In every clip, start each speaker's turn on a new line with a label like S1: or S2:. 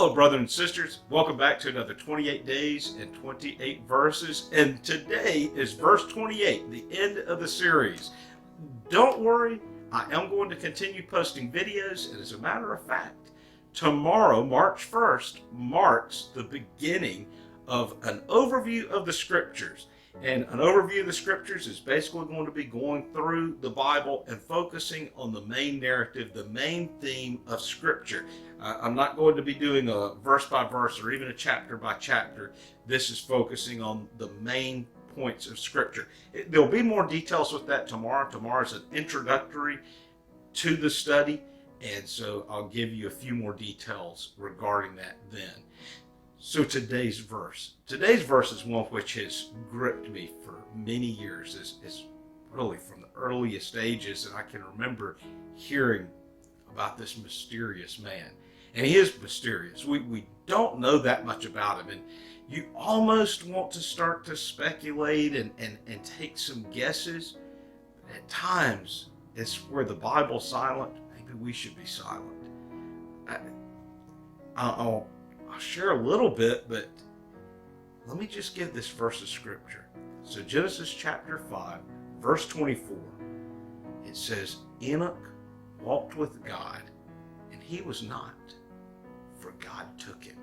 S1: Hello, brothers and sisters. Welcome back to another 28 days and 28 verses. And today is verse 28, the end of the series. Don't worry, I am going to continue posting videos. And as a matter of fact, tomorrow, March 1st, marks the beginning of an overview of the scriptures. And an overview of the scriptures is basically going to be going through the Bible and focusing on the main narrative, the main theme of scripture. I'm not going to be doing a verse by verse or even a chapter by chapter. This is focusing on the main points of scripture. There'll be more details with that tomorrow. Tomorrow's an introductory to the study, and so I'll give you a few more details regarding that then. So today's verse is one which has gripped me for many years. It's really from the earliest ages, and I can remember hearing about this mysterious man. And he is mysterious. We don't know that much about him, and you almost want to start to speculate and take some guesses. But at times, it's where the Bible's silent. Maybe we should be silent. I'll share a little bit, but let me just give this verse of scripture. So Genesis chapter 5, verse 24, it says, Enoch walked with God, and he was not, for God took him.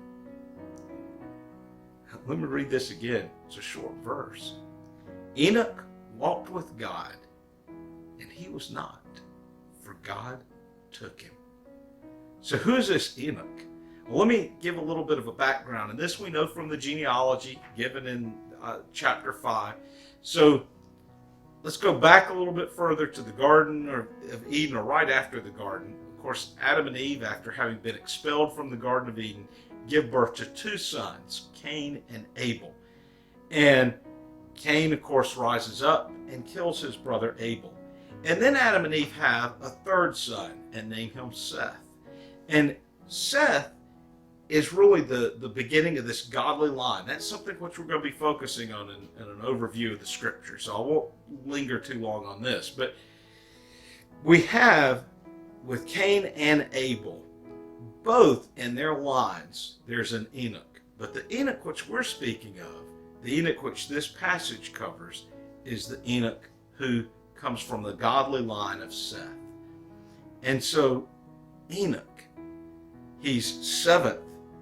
S1: Let me read this again. It's a short verse. Enoch walked with God, and he was not, for God took him. So who is this Enoch? Well, let me give a little bit of a background, and this we know from the genealogy given in chapter 5. So let's go back a little bit further to the Garden of Eden, or right after the garden. Of course, Adam and Eve, after having been expelled from the Garden of Eden, give birth to two sons, Cain and Abel. And Cain, of course, rises up and kills his brother Abel. And then Adam and Eve have a third son and name him Seth. And Seth is really the beginning of this godly line. That's something which we're going to be focusing on in an overview of the scripture. So I won't linger too long on this. But we have, with Cain and Abel, both in their lines, there's an Enoch. But the Enoch which we're speaking of, the Enoch which this passage covers, is the Enoch who comes from the godly line of Seth. And so Enoch, he's seventh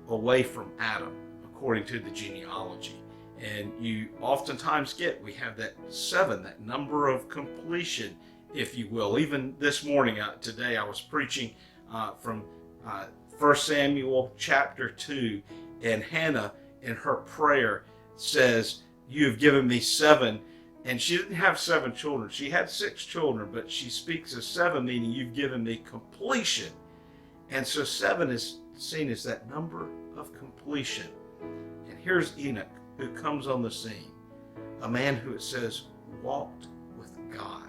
S1: away from Adam, according to the genealogy. And you oftentimes we have that 7, that number of completion, if you will. Even this morning, today, I was preaching from 1 Samuel chapter 2, and Hannah, in her prayer, says, "You have given me 7." And she didn't have 7 children. She had 6 children, but she speaks of 7, meaning you've given me completion. And so 7 is seen as that number of completion. And here's Enoch, who comes on the scene, a man who, it says, walked with God.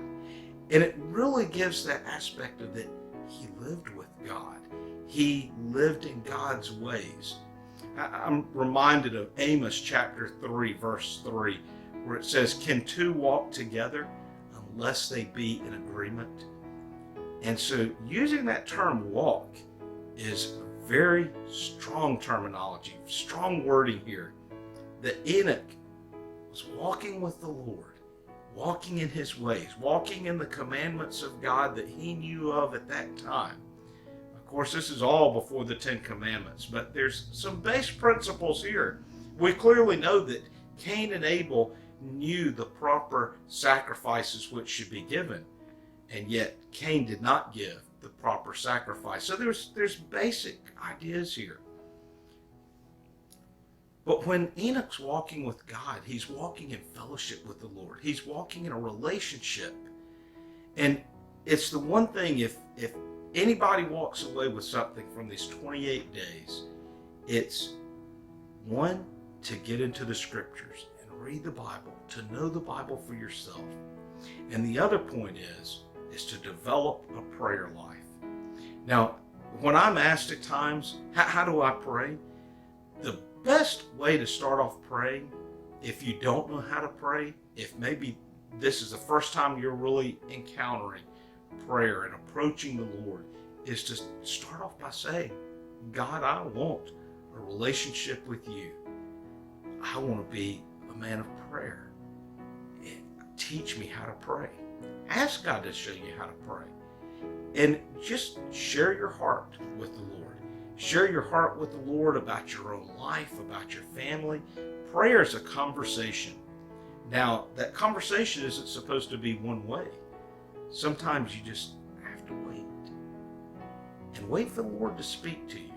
S1: And it really gives that aspect of that he lived with God. He lived in God's ways. I'm reminded of Amos chapter 3, verse 3, where it says, "Can two walk together unless they be in agreement?" And so using that term walk is very strong terminology, strong wording here. That Enoch was walking with the Lord, walking in his ways, walking in the commandments of God that he knew of at that time. Of course, this is all before the 10 Commandments, but there's some base principles here. We clearly know that Cain and Abel knew the proper sacrifices which should be given, and yet Cain did not give the proper sacrifice. So there's basic ideas here. But when Enoch's walking with God, he's walking in fellowship with the Lord. He's walking in a relationship. And it's the one thing, if anybody walks away with something from these 28 days, it's one, to get into the scriptures and read the Bible, to know the Bible for yourself. And the other point is to develop a prayer life. Now, when I'm asked at times, how do I pray? The best way to start off praying, if you don't know how to pray, if maybe this is the first time you're really encountering prayer and approaching the Lord, is to start off by saying, God, I want a relationship with you. I want to be a man of prayer. Teach me how to pray. Ask God to show you how to pray. And just share your heart with the Lord. Share your heart with the Lord about your own life, about your family. Prayer is a conversation. Now, that conversation isn't supposed to be one way. Sometimes you just have to wait. And wait for the Lord to speak to you.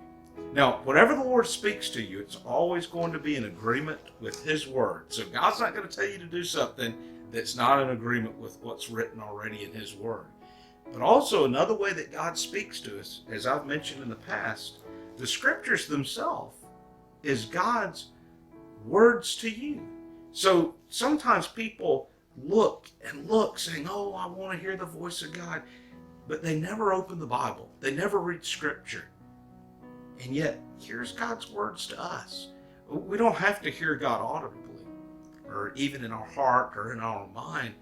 S1: Now, whatever the Lord speaks to you, it's always going to be in agreement with His Word. So God's not going to tell you to do something that's not in agreement with what's written already in His Word. But also another way that God speaks to us, as I've mentioned in the past, the Scriptures themselves is God's words to you. So sometimes people look and look saying, oh, I want to hear the voice of God, but they never open the Bible. They never read Scripture. And yet, here's God's words to us. We don't have to hear God audibly, or even in our heart or in our mind.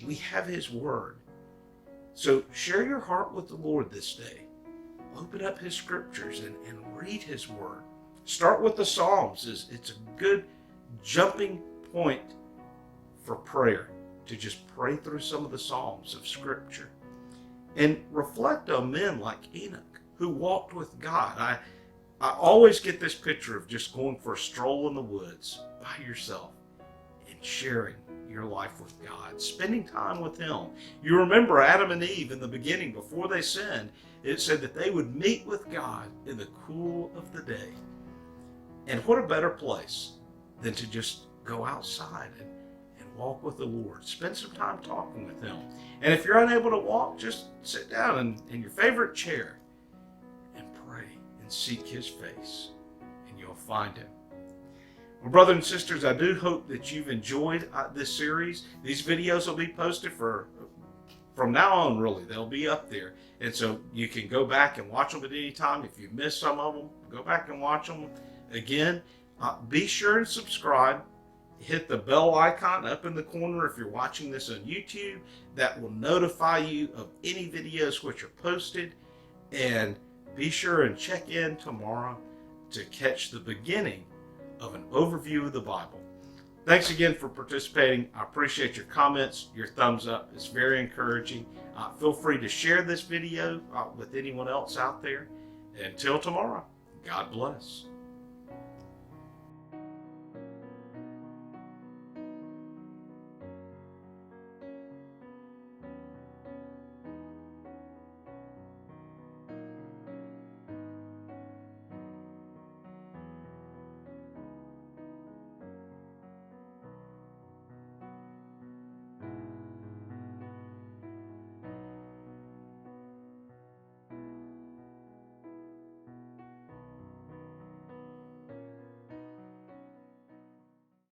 S1: We have His Word. So share your heart with the Lord this day. Open up His Scriptures and read His Word. Start with the Psalms. It's a good jumping point for prayer, to just pray through some of the Psalms of Scripture. And reflect on men like Enoch, who walked with God. I always get this picture of just going for a stroll in the woods by yourself and sharing your life with God, spending time with Him. You remember Adam and Eve in the beginning, before they sinned, it said that they would meet with God in the cool of the day. And what a better place than to just go outside and walk with the Lord. Spend some time talking with Him. And if you're unable to walk, just sit down in your favorite chair and pray and seek His face, and you'll find Him. Well, brothers and sisters, I do hope that you've enjoyed this series. These videos will be posted from now on, really. They'll be up there. And so you can go back and watch them at any time. If you missed some of them, go back and watch them again. Be sure and subscribe. Hit the bell icon up in the corner if you're watching this on YouTube. That will notify you of any videos which are posted. And be sure and check in tomorrow to catch the beginning of an overview of the Bible. Thanks again for participating. I appreciate your comments, your thumbs up. It's very encouraging. Feel free to share this video with anyone else out there. Until tomorrow, God bless.